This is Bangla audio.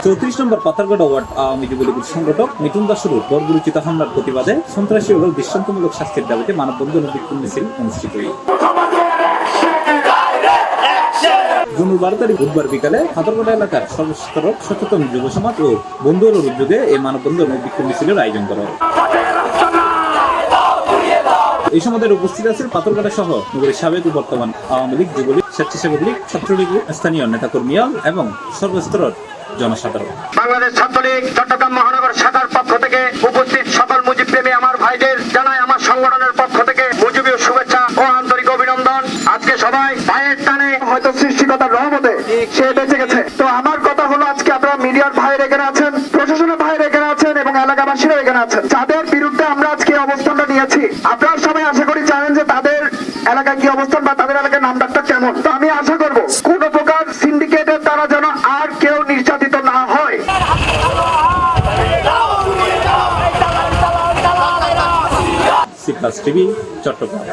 34 নম্বর পাথারঘাটা ওয়ার্ড আওয়ামী যুবলীগ সংগঠক মিঠুন দাসের উপর গুরুচিত হামলার প্রতিবাদে সন্ত্রাসী ও দৃষ্টান্তমূলক শাস্তির দাবিতে মানববন্ধন ও বিক্ষোভ মিছিল অনুষ্ঠিত হয়। 12 তারিখ বুধবার বিকালে পাথারঘাটা এলাকার সর্বস্তরের সচেতন যুব সমাজ ও বন্ধুদের উদ্যোগে এই মানববন্ধন ও বিক্ষোভ মিছিলের আয়োজন করা হয়। এই সময় উপস্থিত আছেন পাথরঘাটা সহ নগরীর সাবেক ও বর্তমান আওয়ামী লীগ, যুবলীগ, স্বেচ্ছাসেবক লীগ, ছাত্রলীগ, স্থানীয় নেতাকর্মী এবং সর্বস্তরের জনসাধারণ। বাংলাদেশ ছাত্রলীগ চট্টগ্রাম মহানগর শাখার পক্ষ থেকে উপস্থিত সকল মুজিবপ্রেমী আমার ভাইদের জানাই আমার সংগঠনের পক্ষ থেকে মুজিবীয় শুভেচ্ছা ও আন্তরিক অভিনন্দন। আজকে সবাই ভাইয়ের টানে হয়তো সৃষ্টিকতার রহমতে সে বেঁচে গেছে। তো আমার কথা হলো, আজকে আপনারা মিডিয়ার ভাইয়ের এখানে আছেন, প্রশাসনের ভাইয়ের এখানে আছেন এবং এলাকাবাসীরা এখানে আছেন, যাদের বিরুদ্ধে আমরা আজকে অবস্থানটা নিয়েছি। আপনারা সবাই আশা করি জানেন যে তাদের এলাকায় কি অবস্থান বা তাদের এলাকার নামডাকটা কেমন। তো আমি আশা করব কোন প্রকার সিন্ডিকেটের দ্বারা যেন আর কেউ নির্যাতিত না হয়। C plus TV, Chittagong.